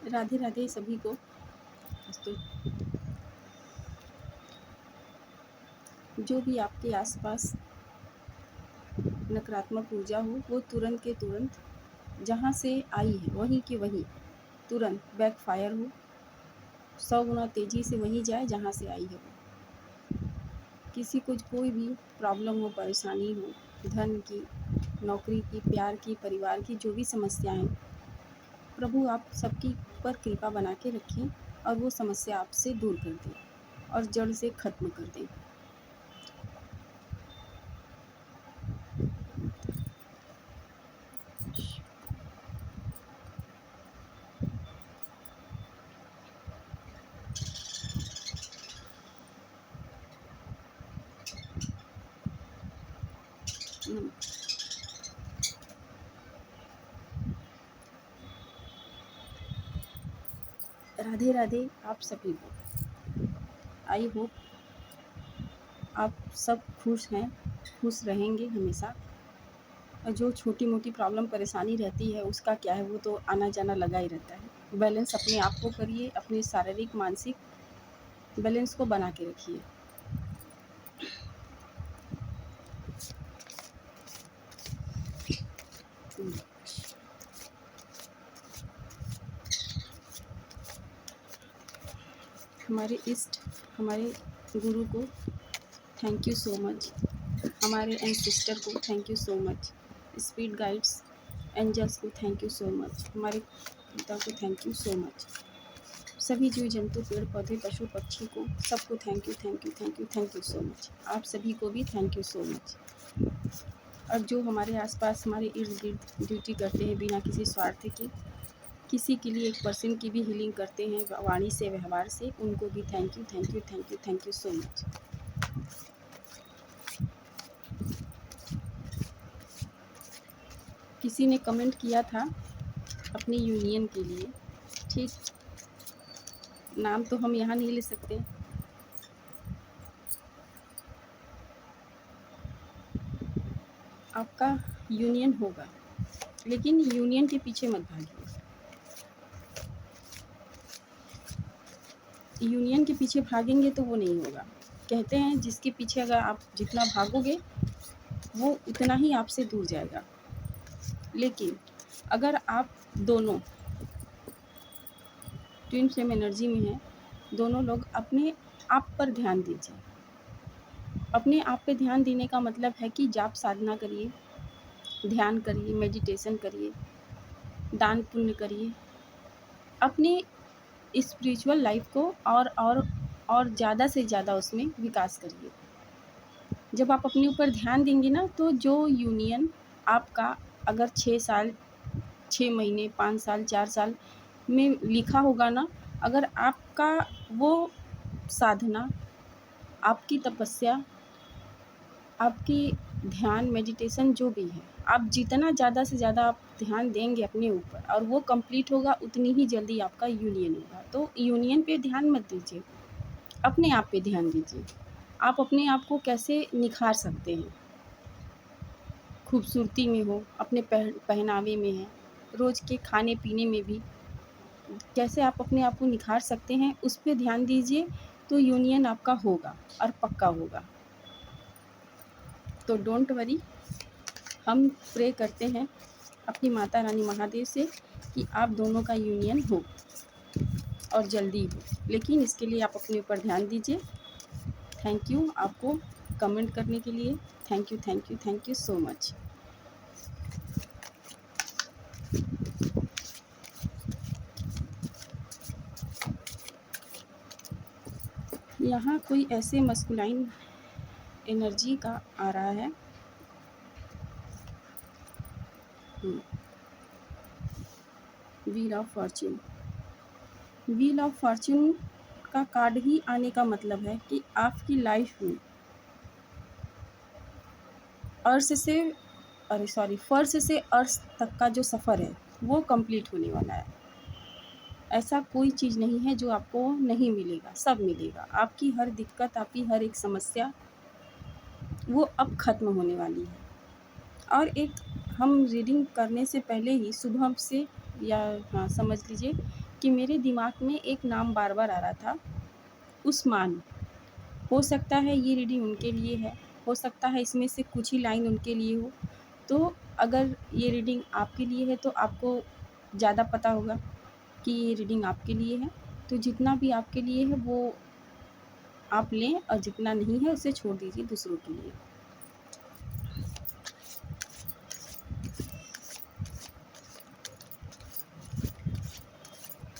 राधे राधे सभी को। तो जो भी आपके आसपास नकारात्मक ऊर्जा हो वो तुरंत के तुरंत जहाँ से आई है वहीं की वहीं तुरंत बैकफायर हो, 100 गुना तेज़ी से वहीं जाए जहाँ से आई है वो। किसी को कोई भी प्रॉब्लम हो, परेशानी हो, धन की, नौकरी की, प्यार की, परिवार की, जो भी समस्याएं, प्रभु आप सबकी पर कृपा बना के रखें और वो समस्या आपसे दूर कर दें और जड़ से ख़त्म कर दें। राधे राधे आप सभी को। आई होप आप सब खुश हैं, खुश रहेंगे हमेशा। और जो छोटी मोटी प्रॉब्लम परेशानी रहती है उसका क्या है, वो तो आना जाना लगा ही रहता है। बैलेंस अपने आप को करिए, अपने शारीरिक मानसिक बैलेंस को बना के रखिए। हमारे इष्ट, हमारे गुरु को थैंक यू सो मच, हमारे एंसेस्टर को thank you so much, spirit guides, angels को थैंक यू सो मच, हमारे पिता को थैंक यू सो मच, सभी जीव जंतु, पेड़ पौधे, पशु पक्षी को सबको thank you thank you thank you thank you so much. आप सभी को भी थैंक यू सो मच। और जो हमारे आसपास हमारे इर्द गिर्द ड्यूटी करते हैं बिना किसी स्वार्थ के, किसी के लिए 1% की भी हीलिंग करते हैं वाणी से, व्यवहार से, उनको भी thank you thank you thank you thank you so much. किसी ने कमेंट किया था अपनी यूनियन के लिए, ठीक, नाम तो हम यहाँ नहीं ले सकते। आपका यूनियन होगा, लेकिन यूनियन के पीछे मत भागिए। यूनियन के पीछे भागेंगे तो वो नहीं होगा। कहते हैं जिसके पीछे अगर आप जितना भागोगे वो उतना ही आपसे दूर जाएगा। लेकिन अगर आप दोनों ट्विन फ्लेम एनर्जी में हैं, दोनों लोग अपने आप पर ध्यान दीजिए। अपने आप पे ध्यान देने का मतलब है कि जाप साधना करिए, ध्यान करिए, मेडिटेशन करिए, दान पुण्य करिए, अपनी स्पिरिचुअल लाइफ को और ज़्यादा से ज़्यादा उसमें विकास करिए। जब आप अपने ऊपर ध्यान देंगे ना, तो जो यूनियन आपका अगर 6 साल, 6 महीने, 5 साल, 4 साल में लिखा होगा ना, अगर आपका वो साधना, आपकी तपस्या, आपकी ध्यान, मेडिटेशन जो भी है, आप जितना ज़्यादा से ज़्यादा आप ध्यान देंगे अपने ऊपर और वो कंप्लीट होगा, उतनी ही जल्दी आपका यूनियन होगा। तो यूनियन पे ध्यान मत दीजिए, अपने आप पे ध्यान दीजिए। आप अपने आप को कैसे निखार सकते हैं, खूबसूरती में हो, अपने पहनावे में है, रोज़ के खाने पीने में भी कैसे आप अपने आप को निखार सकते हैं, उस पे ध्यान दीजिए। तो यूनियन आपका होगा और पक्का होगा। तो डोंट वरी, हम प्रे करते हैं अपनी माता रानी महादेव से कि आप दोनों का यूनियन हो और जल्दी हो। लेकिन इसके लिए आप अपने ऊपर ध्यान दीजिए। थैंक यू आपको कमेंट करने के लिए। Thank you thank you thank you so much. यहाँ कोई ऐसे मस्कुलाइन एनर्जी का आ रहा है। Wheel of Fortune, wheel of Fortune का कार्ड ही आने का मतलब है कि आपकी लाइफ में फर्श से अर्श तक का जो सफ़र है वो कंप्लीट होने वाला है। ऐसा कोई चीज़ नहीं है जो आपको नहीं मिलेगा, सब मिलेगा। आपकी हर दिक्कत, आपकी हर एक समस्या वो अब ख़त्म होने वाली है। और एक हम रीडिंग करने से पहले ही सुबह से, या हाँ समझ लीजिए कि मेरे दिमाग में एक नाम बार बार आ रहा था, उस्मान। हो सकता है ये रीडिंग उनके लिए है, हो सकता है इसमें से कुछ ही लाइन उनके लिए हो। तो अगर ये रीडिंग आपके लिए है तो आपको ज़्यादा पता होगा कि ये रीडिंग आपके लिए है। तो जितना भी आपके लिए है वो आप लें, और जितना नहीं है उसे छोड़ दीजिए दूसरों के लिए।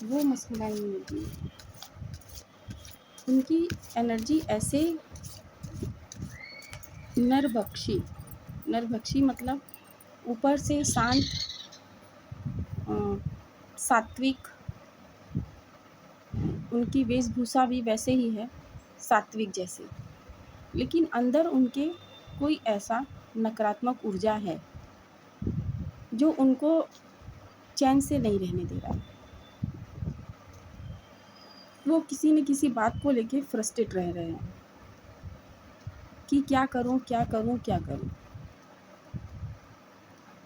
वो मस्कुराई एनर्जी, उनकी एनर्जी ऐसे नरभक्षी, नरभक्षी मतलब ऊपर से शांत, सात्विक, उनकी वेशभूषा भी वैसे ही है, सात्विक जैसे, लेकिन अंदर उनके कोई ऐसा नकारात्मक ऊर्जा है जो उनको चैन से नहीं रहने दे रहा है। वो किसी न किसी बात को लेके फ्रस्ट्रेट रह रहे हैं कि क्या करूं, क्या करूं, क्या करूं।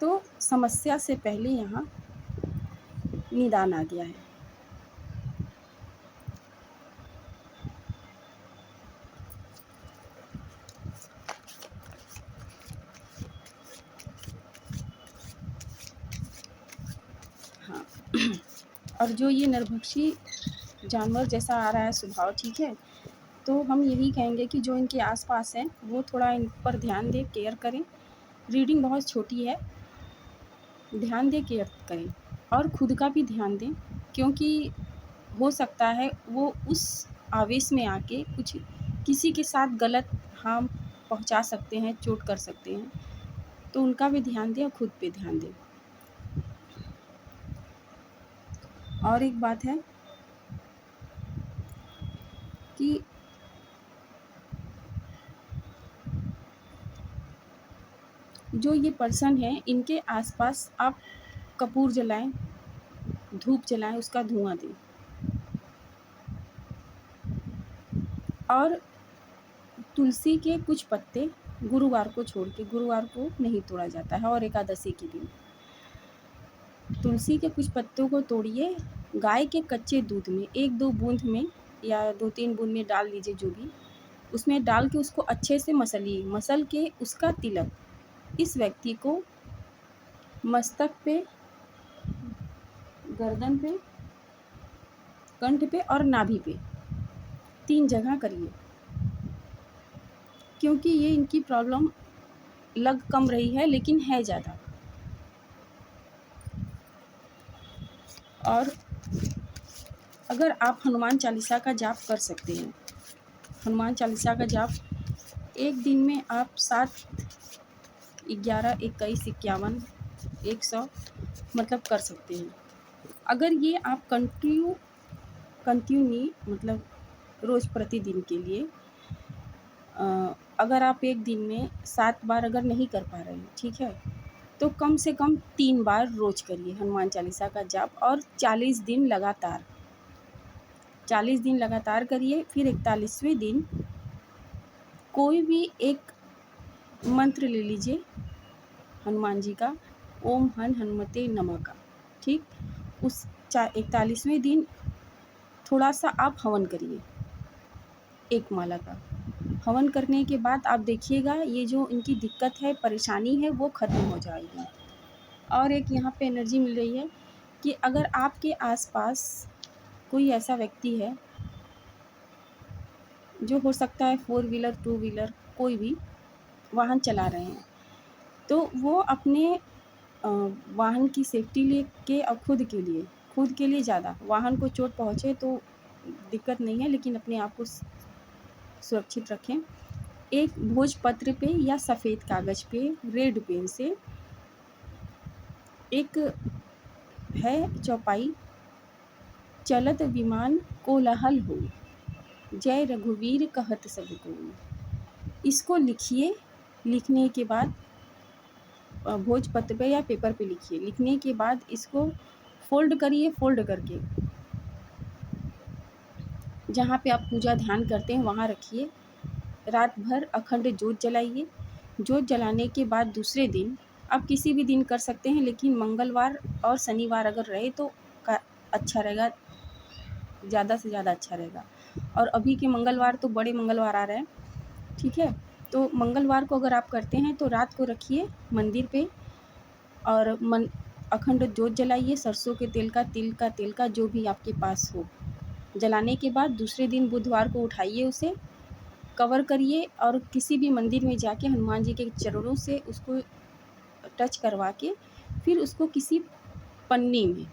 तो समस्या से पहले यहाँ निदान आ गया है। हाँ और जो ये नरभक्षी जानवर जैसा आ रहा है स्वभाव, ठीक है, तो हम यही कहेंगे कि जो इनके आसपास हैं वो थोड़ा इन पर ध्यान दें, केयर करें। रीडिंग बहुत छोटी है, ध्यान दें, केयर करें, और खुद का भी ध्यान दें, क्योंकि हो सकता है वो उस आवेश में आके कुछ किसी के साथ गलत हार्म पहुंचा सकते हैं, चोट कर सकते हैं। तो उनका भी ध्यान दें और खुद पे ध्यान दें। और एक बात है कि जो ये पर्सन है इनके आसपास आप कपूर जलाएं, धूप जलाएं, उसका धुआं दें, और तुलसी के कुछ पत्ते गुरुवार को छोड़ के, गुरुवार को नहीं तोड़ा जाता है, और एकादशी के दिन तुलसी के कुछ पत्तों को तोड़िए, गाय के कच्चे दूध में 1-2 बूंद में या 2-3 बूंद में डाल लीजिए, जो भी उसमें डाल के उसको अच्छे से मसलिए। मसल के उसका तिलक इस व्यक्ति को मस्तक पे, गर्दन पे, कंठ पे और नाभि पे 3 जगह करिए, क्योंकि ये इनकी प्रॉब्लम लग कम रही है लेकिन है ज़्यादा। और अगर आप हनुमान चालीसा का जाप कर सकते हैं, हनुमान चालीसा का जाप एक दिन में आप 7, 11, 21, 51, 100 मतलब कर सकते हैं। अगर ये आप कंटिन्यू मतलब रोज़ प्रतिदिन के लिए, अगर आप एक दिन में 7 बार अगर नहीं कर पा रहे हैं, ठीक है, तो कम से कम 3 बार रोज़ करिए हनुमान चालीसा का जाप, और 40 दिन लगातार, 40 दिन लगातार करिए। फिर 41वें दिन कोई भी एक मंत्र ले लीजिए हनुमान जी का, ओम हन हनुमते नमः का, ठीक। उस 41वें दिन थोड़ा सा आप हवन करिए, 1 माला का हवन करने के बाद आप देखिएगा ये जो इनकी दिक्कत है, परेशानी है, वो ख़त्म हो जाएगी। और एक यहाँ पे एनर्जी मिल रही है कि अगर आपके आसपास कोई ऐसा व्यक्ति है जो हो सकता है 4 व्हीलर, 2 व्हीलर, कोई भी वाहन चला रहे हैं, तो वो अपने वाहन की सेफ्टी लेके और खुद के लिए ज़्यादा, वाहन को चोट पहुँचे तो दिक्कत नहीं है, लेकिन अपने आप को सुरक्षित रखें। एक भोजपत्र पे या सफ़ेद कागज़ पे रेड पेन से एक है चौपाई, चलत विमान कोलाहल हो, जय रघुवीर कहत सब कोई। इसको लिखिए। लिखने के बाद भोजपत्र पे या पेपर पे लिखिए। लिखने के बाद इसको फोल्ड करिए, फोल्ड करके जहाँ पे आप पूजा ध्यान करते हैं वहाँ रखिए। रात भर अखंड ज्योत जलाइए। ज्योत जलाने के बाद दूसरे दिन, आप किसी भी दिन कर सकते हैं, लेकिन मंगलवार और शनिवार अगर रहे तो अच्छा रहेगा। ज़्यादा से ज़्यादा अच्छा रहेगा। और अभी के मंगलवार तो बड़े मंगलवार आ रहे हैं, ठीक है? तो मंगलवार को अगर आप करते हैं तो रात को रखिए मंदिर पे और अखंड जोत जलाइए, सरसों के तेल का, तिल का तेल का, जो भी आपके पास हो। जलाने के बाद दूसरे दिन बुधवार को उठाइए, उसे कवर करिए और किसी भी मंदिर में जाके हनुमान जी के चरणों से उसको टच करवा के फिर उसको किसी पन्नी में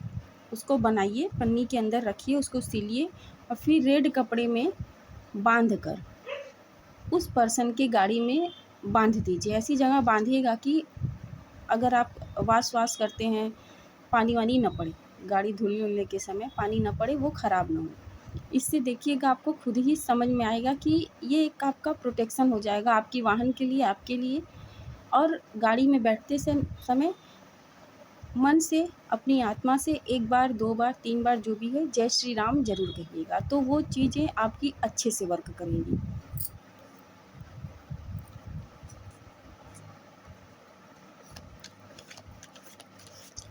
उसको बनाइए, पन्नी के अंदर रखिए, उसको सिलिए और फिर रेड कपड़े में बांध कर उस पर्सन के गाड़ी में बांध दीजिए। ऐसी जगह बांधिएगा कि अगर आप वास करते हैं, पानी वानी न पड़े, गाड़ी धुलने के समय पानी न पड़े, वो ख़राब ना हो। इससे देखिएगा आपको खुद ही समझ में आएगा कि ये एक आपका प्रोटेक्शन हो जाएगा आपकी वाहन के लिए, आपके लिए। और गाड़ी में बैठते समय मन से, अपनी आत्मा से 1 बार, 2 बार, 3 बार जो भी है, जय श्री राम ज़रूर कहिएगा, तो वो चीज़ें आपकी अच्छे से वर्क करेंगी।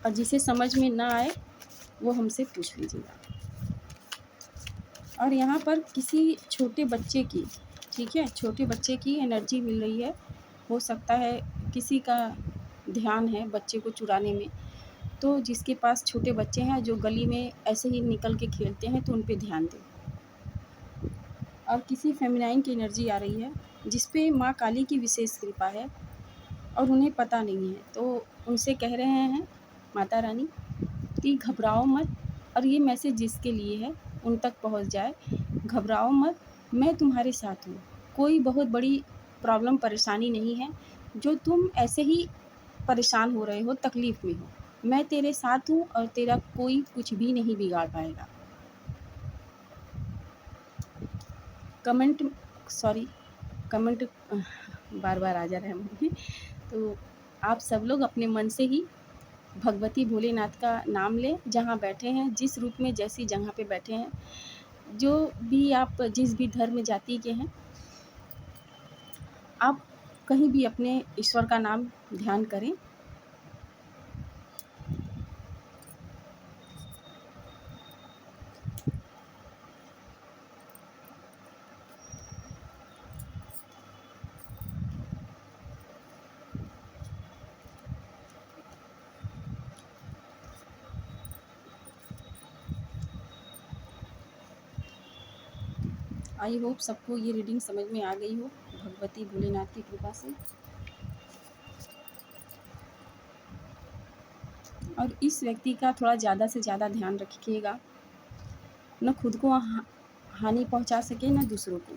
और जिसे समझ में ना आए वो हमसे पूछ लीजिएगा। और यहाँ पर किसी छोटे बच्चे की, ठीक है, छोटे बच्चे की एनर्जी मिल रही है। हो सकता है किसी का ध्यान है बच्चे को चुराने में, तो जिसके पास छोटे बच्चे हैं जो गली में ऐसे ही निकल के खेलते हैं तो उन पे ध्यान दें। और किसी फेमिनाइन की एनर्जी आ रही है जिस पे माँ काली की विशेष कृपा है और उन्हें पता नहीं है, तो उनसे कह रहे हैं माता रानी कि घबराओ मत। और ये मैसेज जिसके लिए है उन तक पहुंच जाए, घबराओ मत, मैं तुम्हारे साथ हूँ। कोई बहुत बड़ी प्रॉब्लम परेशानी नहीं है जो तुम ऐसे ही परेशान हो रहे हो, तकलीफ़ में हो। मैं तेरे साथ हूँ और तेरा कोई कुछ भी नहीं बिगाड़ पाएगा। कमेंट सॉरी कमेंट बार-बार आ जा रहा है मुझे। तो आप सब लोग अपने मन से ही भगवती भोलेनाथ का नाम लें, जहाँ बैठे हैं, जिस रूप में, जैसी जगह पे बैठे हैं, जो भी आप जिस भी धर्म जाति के हैं, आप कहीं भी अपने ईश्वर का नाम ध्यान करें। आई होप सबको ये रीडिंग समझ में आ गई हो भगवती भोलेनाथ की कृपा से। और इस व्यक्ति का थोड़ा ज़्यादा से ज़्यादा ध्यान रखिएगा, न खुद को हानि पहुंचा सके न दूसरों को।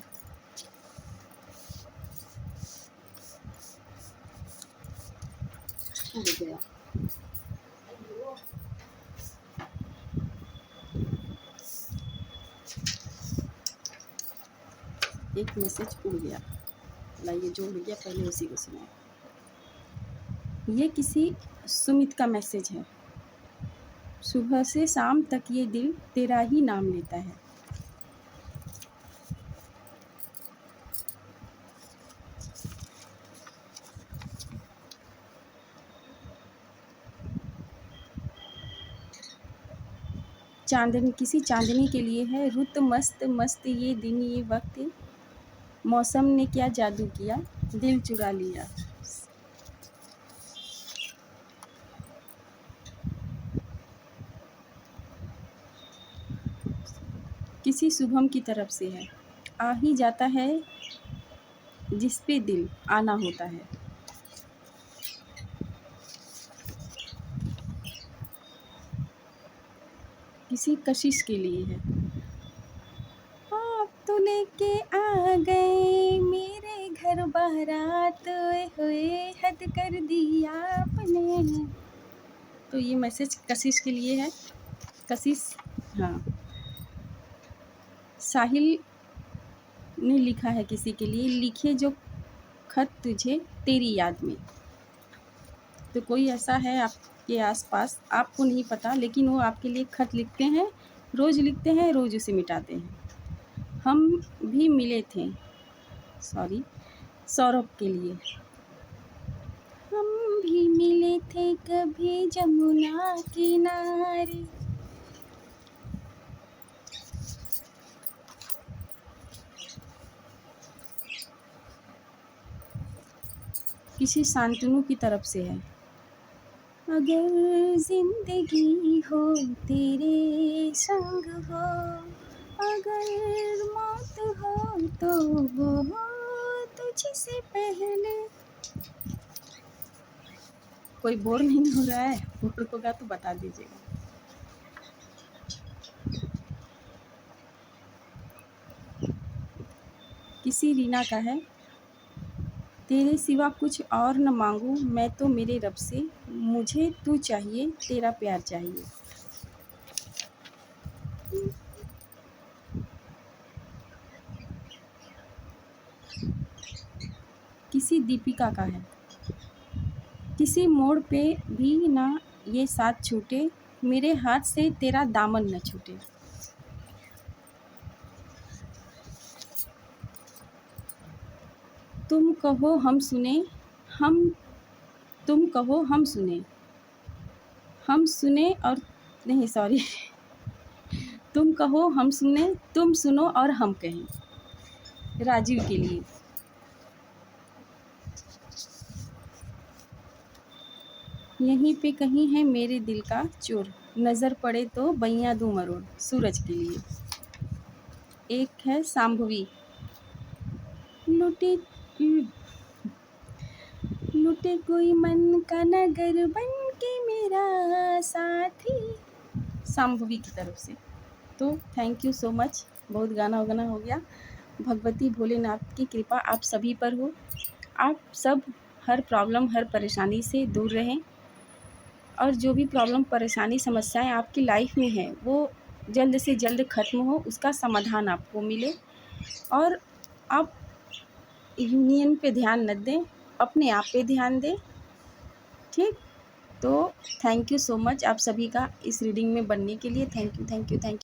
उड़ गया। एक मैसेज उड़ गया, लाइए जो उड़ गया पहले उसी को सुनाए। ये किसी सुमित का मैसेज है। सुबह से शाम तक ये दिल तेरा ही नाम लेता है। चांदनी, किसी चांदनी के लिए है। रुत मस्त मस्त ये दिन ये वक्त, मौसम ने क्या जादू किया, दिल चुरा लिया। किसी शुभम की तरफ से है। आ ही जाता है जिस पे दिल आना होता है। किसी कशिश के लिए है। आप तो लेके आ गए मेरे घर बारात, हुए हद कर दिया आपने। तो ये मैसेज कशिश के लिए है। कशिश, हाँ, साहिल ने लिखा है किसी के लिए, लिखे जो खत तुझे तेरी याद में। तो कोई ऐसा है आपके आसपास, आपको नहीं पता, लेकिन वो आपके लिए खत लिखते हैं, रोज़ लिखते हैं, रोज़ उसे मिटाते हैं। हम भी मिले थे, सॉरी, सौरभ के लिए। हम भी मिले थे कभी जमुना किनारे। किसी शांतनु की तरफ से है। अगर जिंदगी हो तेरे संग हो, अगर मौत हो तो वो हो तुझसे पहले। कोई बोर नहीं हो रहा है? बोर होगा तो बता दीजिएगा। किसी रीना का है, तेरे सिवा कुछ और न मांगू मैं तो मेरे रब से, मुझे तू चाहिए तेरा प्यार चाहिए। किसी दीपिका का है, किसी मोड़ पे भी ना ये साथ छूटे, मेरे हाथ से तेरा दामन न छूटे। तुम कहो हम सुने, हम तुम कहो हम सुने, हम सुने और नहीं सॉरी तुम कहो हम सुने, तुम सुनो और हम कहें। राजीव के लिए। यहीं पे कहीं है मेरे दिल का चोर, नज़र पड़े तो बैयां दूं मरोड़। सूरज के लिए। एक है सांभवी, लुटे लुटे कोई मन का नगर बन के मेरा साथी। सांभवी की तरफ से। तो थैंक यू सो मच। बहुत गाना वगाना हो गया। भगवती भोलेनाथ की कृपा आप सभी पर हो। आप सब हर प्रॉब्लम हर परेशानी से दूर रहें, और जो भी प्रॉब्लम परेशानी समस्याएं आपकी लाइफ में है वो जल्द से जल्द ख़त्म हो, उसका समाधान आपको मिले। और आप यूनियन पे ध्यान न दें, अपने आप पे ध्यान दें। ठीक, तो थैंक यू सो मच आप सभी का इस रीडिंग में बनने के लिए। Thank you thank you thank you.